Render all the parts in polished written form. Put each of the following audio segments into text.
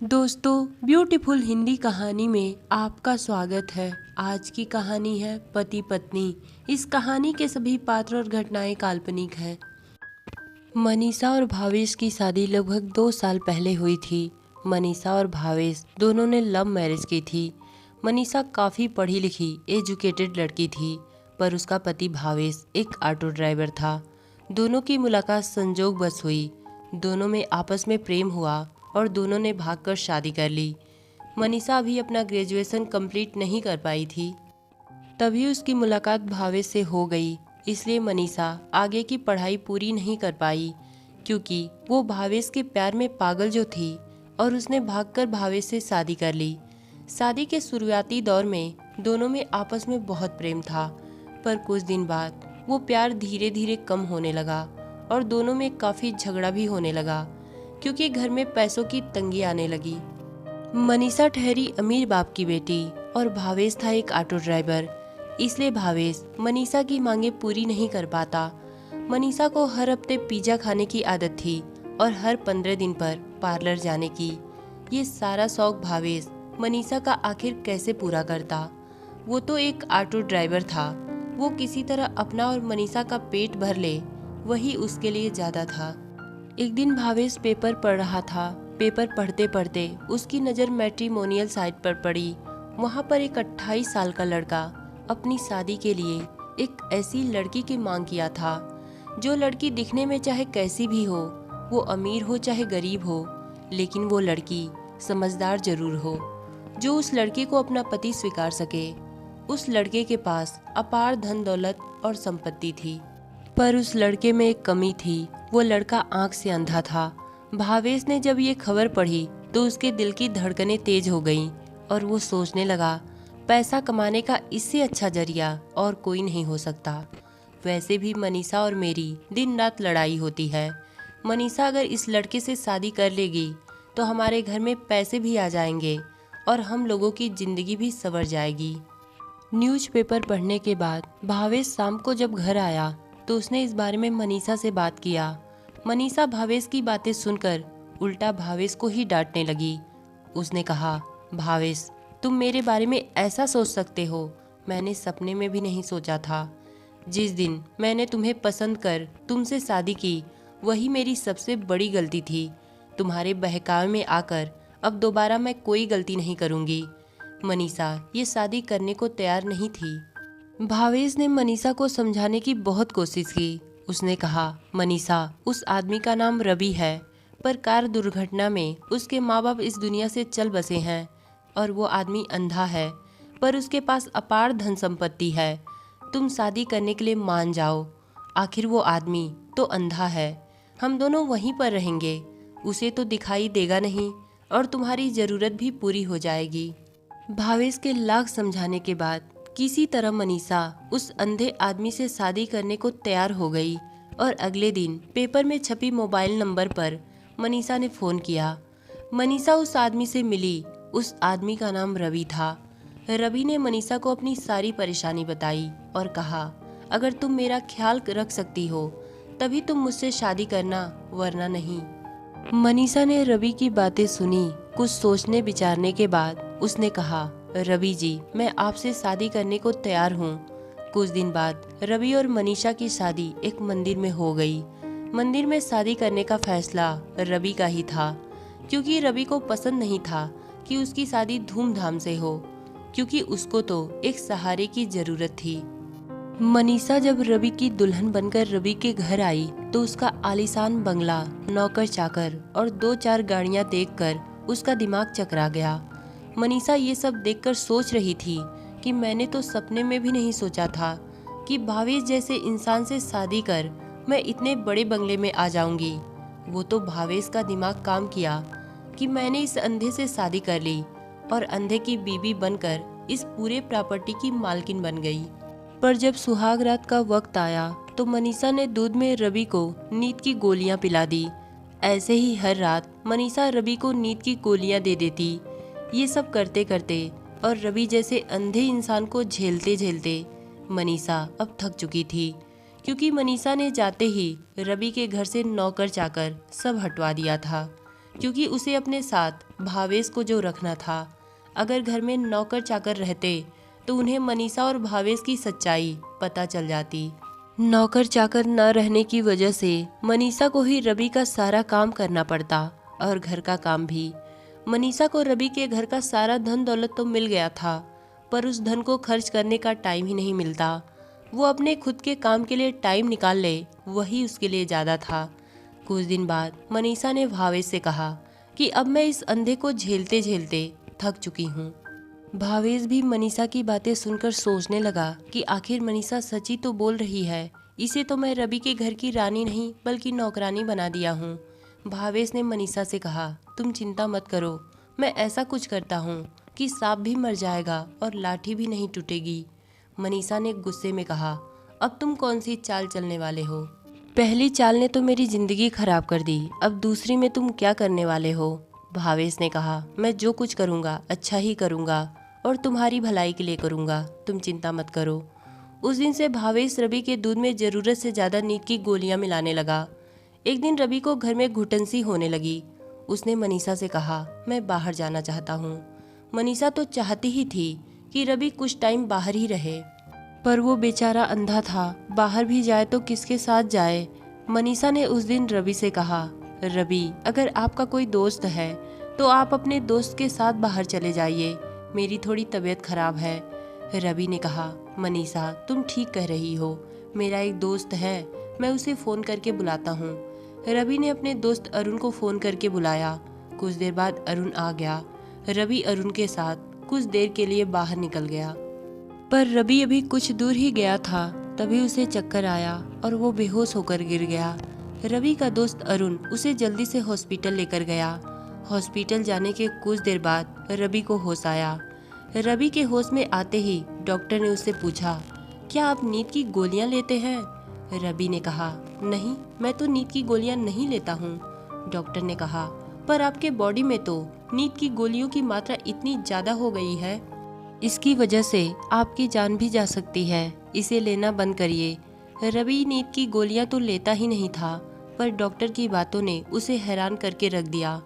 दोस्तों, ब्यूटीफुल हिंदी कहानी में आपका स्वागत है। आज की कहानी है पति पत्नी। इस कहानी के सभी पात्र और घटनाएं काल्पनिक हैं। मनीषा और भावेश की शादी लगभग 2 साल पहले हुई थी। मनीषा और भावेश दोनों ने लव मैरिज की थी। मनीषा काफ़ी पढ़ी लिखी एजुकेटेड लड़की थी, पर उसका पति भावेश एक ऑटो ड्राइवर था। दोनों की मुलाकात संजोग बस हुई। दोनों में आपस में प्रेम हुआ और दोनों ने भागकर शादी कर ली। मनीषा अभी अपना ग्रेजुएशन कंप्लीट नहीं कर पाई थी, तभी उसकी मुलाकात भावेश से हो गई। इसलिए मनीषा आगे की पढ़ाई पूरी नहीं कर पाई, क्योंकि वो भावेश के प्यार में पागल जो थी, और उसने भागकर भावेश से शादी कर ली। शादी के शुरुआती दौर में दोनों में आपस में बहुत प्रेम था, पर कुछ दिन बाद वो प्यार धीरे धीरे कम होने लगा और दोनों में काफ़ी झगड़ा भी होने लगा, क्योंकि घर में पैसों की तंगी आने लगी। मनीषा ठहरी अमीर बाप की बेटी और भावेश था एक ऑटो ड्राइवर, इसलिए भावेश मनीषा की मांगे पूरी नहीं कर पाता। मनीषा को हर हफ्ते पिज्जा खाने की आदत थी और हर 15 दिन पर पार्लर जाने की। ये सारा शौक भावेश मनीषा का आखिर कैसे पूरा करता। वो तो एक ऑटो ड्राइवर था, वो किसी तरह अपना और मनीषा का पेट भर ले, वही उसके लिए ज़्यादा था। एक दिन भावेश पेपर पढ़ रहा था। पेपर पढ़ते पढ़ते उसकी नज़र मैट्रिमोनियल साइट पर पड़ी। वहाँ पर एक 28 साल का लड़का अपनी शादी के लिए एक ऐसी लड़की की मांग किया था, जो लड़की दिखने में चाहे कैसी भी हो, वो अमीर हो चाहे गरीब हो, लेकिन वो लड़की समझदार जरूर हो, जो उस लड़के को अपना पति स्वीकार सके। उस लड़के के पास अपार धन दौलत और संपत्ति थी, पर उस लड़के में एक कमी थी, वो लड़का आंख से अंधा था। भावेश ने जब ये खबर पढ़ी तो उसके दिल की धड़कनें तेज हो गईं और वो सोचने लगा, पैसा कमाने का इससे अच्छा जरिया और कोई नहीं हो सकता। वैसे भी मनीषा और मेरी दिन रात लड़ाई होती है। मनीषा अगर इस लड़के से शादी कर लेगी तो हमारे घर में पैसे भी आ जाएंगे और हम लोगों की जिंदगी भी संवर जाएगी। न्यूज़पेपर पढ़ने के बाद भावेश शाम को जब घर आया तो उसने इस बारे में मनीषा से बात किया। मनीषा भावेश की बातें सुनकर उल्टा भावेश को ही डांटने लगी। उसने कहा, भावेश, तुम मेरे बारे में ऐसा सोच सकते हो, मैंने सपने में भी नहीं सोचा था। जिस दिन मैंने तुम्हें पसंद कर तुमसे शादी की, वही मेरी सबसे बड़ी गलती थी। तुम्हारे बहकावे में आकर अब दोबारा मैं कोई गलती नहीं करूँगी। मनीषा ये शादी करने को तैयार नहीं थी। भावेश ने मनीषा को समझाने की बहुत कोशिश की। उसने कहा, मनीषा, उस आदमी का नाम रवि है, पर कार दुर्घटना में उसके माँ बाप इस दुनिया से चल बसे हैं और वो आदमी अंधा है, पर उसके पास अपार धन संपत्ति है। तुम शादी करने के लिए मान जाओ। आखिर वो आदमी तो अंधा है, हम दोनों वहीं पर रहेंगे, उसे तो दिखाई देगा नहीं और तुम्हारी ज़रूरत भी पूरी हो जाएगी। भावेश के लाख समझाने के बाद किसी तरह मनीषा उस अंधे आदमी से शादी करने को तैयार हो गई और अगले दिन पेपर में छपी मोबाइल नंबर पर मनीषा ने फ़ोन किया। मनीषा उस आदमी से मिली। उस आदमी का नाम रवि था। रवि ने मनीषा को अपनी सारी परेशानी बताई और कहा, अगर तुम मेरा ख्याल रख सकती हो तभी तुम मुझसे शादी करना, वरना नहीं। मनीषा ने रवि की बातें सुनी। कुछ सोचने विचारने के बाद उसने कहा, रवि जी, मैं आपसे शादी करने को तैयार हूँ। कुछ दिन बाद रवि और मनीषा की शादी एक मंदिर में हो गई। मंदिर में शादी करने का फैसला रवि का ही था, क्योंकि रवि को पसंद नहीं था कि उसकी शादी धूमधाम से हो, क्योंकि उसको तो एक सहारे की जरूरत थी। मनीषा जब रवि की दुल्हन बनकर रवि के घर आई तो उसका आलीशान बंगला, नौकर चाकर और 2-4 गाड़ियां देखकर उसका दिमाग चकरा गया। मनीषा ये सब देखकर सोच रही थी कि मैंने तो सपने में भी नहीं सोचा था कि भावेश जैसे इंसान से शादी कर मैं इतने बड़े बंगले में आ जाऊंगी। वो तो भावेश का दिमाग काम किया कि मैंने इस अंधे से शादी कर ली और अंधे की बीवी बनकर इस पूरे प्रॉपर्टी की मालकिन बन गई। पर जब सुहाग रात का वक्त आया तो मनीषा ने दूध में रवि को नींद की गोलियां पिला दी। ऐसे ही हर रात मनीषा रवि को नींद की गोलियां दे देती। ये सब करते करते और रवि जैसे अंधे इंसान को झेलते झेलते मनीषा अब थक चुकी थी, क्योंकि मनीषा ने जाते ही रवि के घर से नौकर चाकर सब हटवा दिया था। क्योंकि उसे अपने साथ भावेश को जो रखना था। अगर घर में नौकर चाकर रहते तो उन्हें मनीषा और भावेश की सच्चाई पता चल जाती। नौकर चाकर न रहने की वजह से मनीषा को ही रवि का सारा काम करना पड़ता और घर का काम भी। मनीषा को रवि के घर का सारा धन दौलत तो मिल गया था, पर उस धन को खर्च करने का टाइम ही नहीं मिलता। वो अपने खुद के काम के लिए टाइम निकाल ले, वही उसके लिए ज़्यादा था। कुछ दिन बाद मनीषा ने भावेश से कहा कि अब मैं इस अंधे को झेलते झेलते थक चुकी हूँ। भावेश भी मनीषा की बातें सुनकर सोचने लगा कि आखिर मनीषा सच्ची तो बोल रही है, इसे तो मैं रवि के घर की रानी नहीं बल्कि नौकरानी बना दिया हूँ। भावेश ने मनीषा से कहा, तुम चिंता मत करो, मैं ऐसा कुछ करता हूँ कि सांप भी मर जाएगा और लाठी भी नहीं टूटेगी। मनीषा ने गुस्से में कहा, अब तुम कौन सी चाल चलने वाले हो? पहली चाल ने तो मेरी जिंदगी खराब कर दी, अब दूसरी में तुम क्या करने वाले हो? भावेश ने कहा, मैं जो कुछ करूँगा अच्छा ही करूँगा और तुम्हारी भलाई के लिए करूँगा, तुम चिंता मत करो। उस दिन से भावेश रवि के दूध में ज़रूरत से ज़्यादा नींद की गोलियां मिलाने लगा। एक दिन रवि को घर में घुटन सी होने लगी। उसने मनीषा से कहा, मैं बाहर जाना चाहता हूँ। मनीषा तो चाहती ही थी कि रवि कुछ टाइम बाहर ही रहे, पर वो बेचारा अंधा था, बाहर भी जाए तो किसके साथ जाए। मनीषा ने उस दिन रवि से कहा, रवि अगर आपका कोई दोस्त है तो आप अपने दोस्त के साथ बाहर चले जाइए, मेरी थोड़ी तबीयत खराब है। रवि ने कहा, मनीषा तुम ठीक कह रही हो, मेरा एक दोस्त है, मैं उसे फ़ोन करके बुलाता हूँ। रवि ने अपने दोस्त अरुण को फ़ोन करके बुलाया। कुछ देर बाद अरुण आ गया। रवि अरुण के साथ कुछ देर के लिए बाहर निकल गया, पर रवि अभी कुछ दूर ही गया था तभी उसे चक्कर आया और वो बेहोश होकर गिर गया। रवि का दोस्त अरुण उसे जल्दी से हॉस्पिटल लेकर गया। हॉस्पिटल जाने के कुछ देर बाद रवि को होश आया। रवि के होश में आते ही डॉक्टर ने उससे पूछा, क्या आप नींद की गोलियां लेते हैं? रवि ने कहा, नहीं, मैं तो नींद की गोलियां नहीं लेता हूँ। डॉक्टर ने कहा, पर आपके बॉडी में तो नींद की गोलियों की मात्रा इतनी ज़्यादा हो गई है, इसकी वजह से आपकी जान भी जा सकती है, इसे लेना बंद करिए। रवि नींद की गोलियां तो लेता ही नहीं था, पर डॉक्टर की बातों ने उसे हैरान करके रख दिया।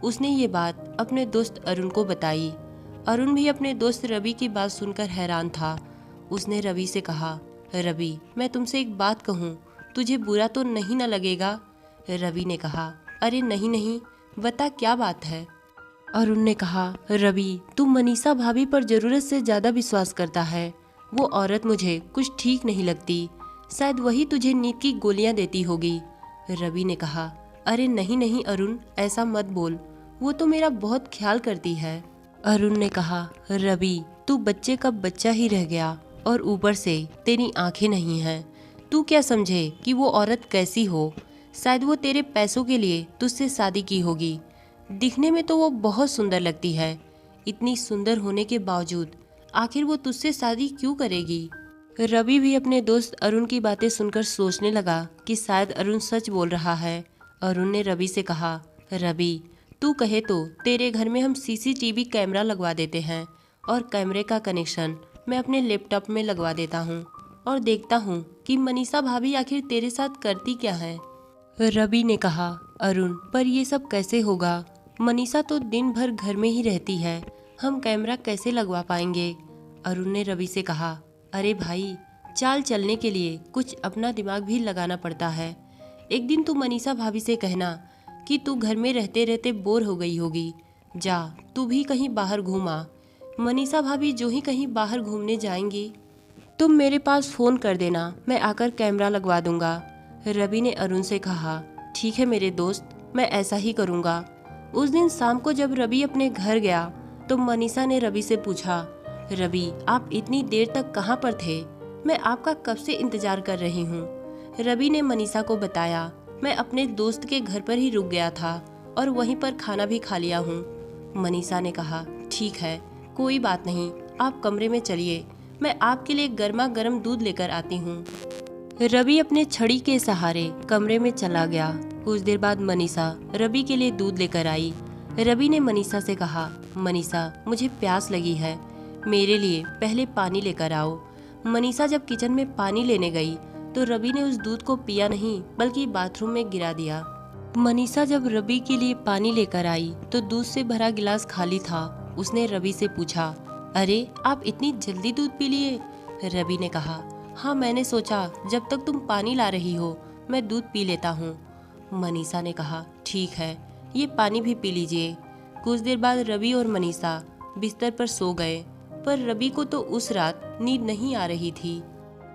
उसने ये बात अपने दोस्त अरुण को बताई। अरुण भी अपने दोस्त रवि की बात सुनकर हैरान था। उसने रवि से कहा, रवि मैं तुमसे एक बात कहूँ, तुझे बुरा तो नहीं ना लगेगा? रवि ने कहा, अरे नहीं नहीं, बता क्या बात है? अरुण ने कहा, रवि तू मनीषा भाभी पर जरूरत से ज्यादा विश्वास करता है। वो औरत मुझे कुछ ठीक नहीं लगती, शायद वही तुझे नींद की गोलियां देती होगी। रवि ने कहा, अरे नहीं नहीं अरुण, ऐसा मत बोल, वो तो मेरा बहुत ख्याल करती है। अरुण ने कहा, रवि तू बच्चे का बच्चा ही रह गया और ऊपर से तेरी आंखें नहीं हैं। तू क्या समझे कि वो औरत कैसी हो? शायद वो तेरे पैसों के लिए तुझसे शादी की होगी। दिखने में तो वो बहुत सुंदर लगती है, इतनी सुंदर होने के बावजूद आखिर वो तुझसे शादी क्यों करेगी? रवि भी अपने दोस्त अरुण की बातें सुनकर सोचने लगा कि शायद अरुण सच बोल रहा है। अरुण ने रवि से कहा, रवि तू कहे तो तेरे घर में हम सीसीटीवी कैमरा लगवा देते हैं और कैमरे का कनेक्शन मैं अपने लैपटॉप में लगवा देता हूँ और देखता हूँ कि मनीषा भाभी आखिर तेरे साथ करती क्या है। रवि ने कहा, अरुण पर ये सब कैसे होगा? मनीषा तो दिन भर घर में ही रहती है, हम कैमरा कैसे लगवा पाएंगे? अरुण ने रवि से कहा, अरे भाई चाल चलने के लिए कुछ अपना दिमाग भी लगाना पड़ता है। एक दिन तू मनीषा भाभी से कहना कि तू घर में रहते रहते बोर हो गई होगी, जा तू भी कहीं बाहर घूमा। मनीषा भाभी जो ही कहीं बाहर घूमने जाएंगी तुम मेरे पास फ़ोन कर देना, मैं आकर कैमरा लगवा दूंगा। रवि ने अरुण से कहा, ठीक है मेरे दोस्त, मैं ऐसा ही करूंगा। उस दिन शाम को जब रवि अपने घर गया तो मनीषा ने रवि से पूछा, रवि आप इतनी देर तक कहाँ पर थे? मैं आपका कब से इंतजार कर रही हूँ। रवि ने मनीषा को बताया, मैं अपने दोस्त के घर पर ही रुक गया था और वहीं पर खाना भी खा लिया हूँ। मनीषा ने कहा, ठीक है कोई बात नहीं, आप कमरे में चलिए, मैं आपके लिए गर्मा गर्म दूध लेकर आती हूँ। रवि अपने छड़ी के सहारे कमरे में चला गया। कुछ देर बाद मनीषा रवि के लिए दूध लेकर आई। रवि ने मनीषा से कहा, मनीषा मुझे प्यास लगी है, मेरे लिए पहले पानी लेकर आओ। मनीषा जब किचन में पानी लेने गई तो रवि ने उस दूध को पिया नहीं बल्कि बाथरूम में गिरा दिया। मनीषा जब रवि के लिए पानी लेकर आई तो दूध से भरा गिलास खाली था। उसने रवि से पूछा, अरे आप इतनी जल्दी दूध पी लिए? रवि ने कहा, हाँ मैंने सोचा जब तक तुम पानी ला रही हो मैं दूध पी लेता हूँ। मनीषा ने कहा, ठीक है, ये पानी भी पी लीजिए। कुछ देर बाद रवि और मनीषा बिस्तर पर सो गए, पर रवि को तो उस रात नींद नहीं आ रही थी।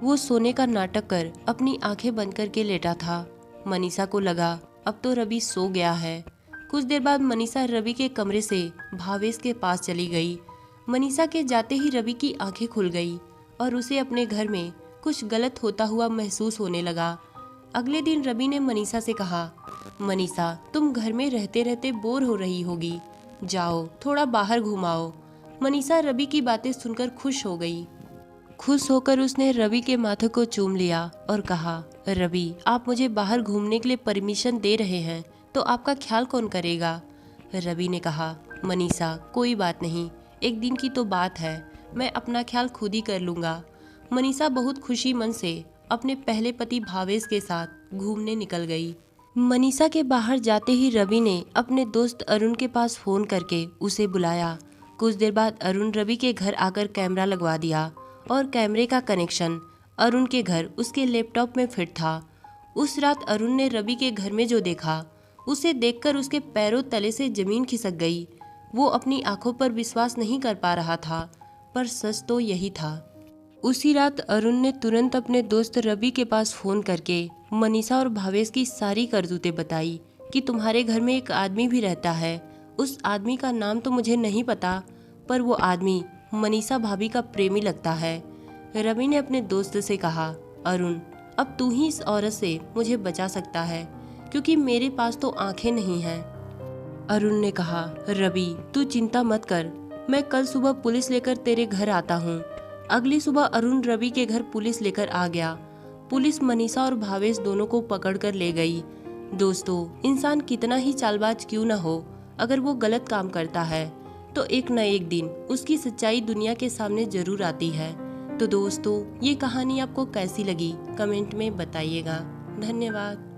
वो सोने का नाटक कर अपनी आंखें बंद करके लेटा था। मनीषा को लगा अब तो रवि सो गया है। कुछ देर बाद मनीषा रवि के कमरे से भावेश के पास चली गई। मनीषा के जाते ही रवि की आंखें खुल गई और उसे अपने घर में कुछ गलत होता हुआ महसूस होने लगा। अगले दिन रवि ने मनीषा से कहा, मनीषा तुम घर में रहते रहते बोर हो रही होगी, जाओ थोड़ा बाहर घुमाओ। मनीषा रवि की बातें सुनकर खुश हो गई। खुश होकर उसने रवि के माथे को चूम लिया और कहा, रवि आप मुझे बाहर घूमने के लिए परमिशन दे रहे हैं तो आपका ख्याल कौन करेगा? रवि ने कहा, मनीषा कोई बात नहीं, एक दिन की तो बात है, मैं अपना ख्याल खुद ही कर लूँगा। मनीषा बहुत खुशी मन से अपने पहले पति भावेश के साथ घूमने निकल गई। मनीषा के बाहर जाते ही रवि ने अपने दोस्त अरुण के पास फ़ोन करके उसे बुलाया। कुछ देर बाद अरुण रवि के घर आकर कैमरा लगवा दिया और कैमरे का कनेक्शन अरुण के घर उसके लैपटॉप में फिट था। उस रात अरुण ने रवि के घर में जो देखा उसे देखकर उसके पैरों तले से जमीन खिसक गई। वो अपनी आंखों पर विश्वास नहीं कर पा रहा था, पर सच तो यही था। उसी रात अरुण ने तुरंत अपने दोस्त रवि के पास फ़ोन करके मनीषा और भावेश की सारी करतूतें बताई कि तुम्हारे घर में एक आदमी भी रहता है। उस आदमी का नाम तो मुझे नहीं पता, पर वो आदमी मनीषा भाभी का प्रेमी लगता है। रवि ने अपने दोस्त से कहा, अरुण अब तू ही इस औरत से मुझे बचा सकता है, क्योंकि मेरे पास तो आंखें नहीं हैं। अरुण ने कहा, रवि तू चिंता मत कर, मैं कल सुबह पुलिस लेकर तेरे घर आता हूँ। अगली सुबह अरुण रवि के घर पुलिस लेकर आ गया। पुलिस मनीषा और भावेश दोनों को पकड़कर ले गई। दोस्तों, इंसान कितना ही चालबाज क्यों न हो, अगर वो गलत काम करता है तो एक न एक दिन उसकी सच्चाई दुनिया के सामने जरूर आती है। तो दोस्तों, ये कहानी आपको कैसी लगी कमेंट में बताइएगा। धन्यवाद।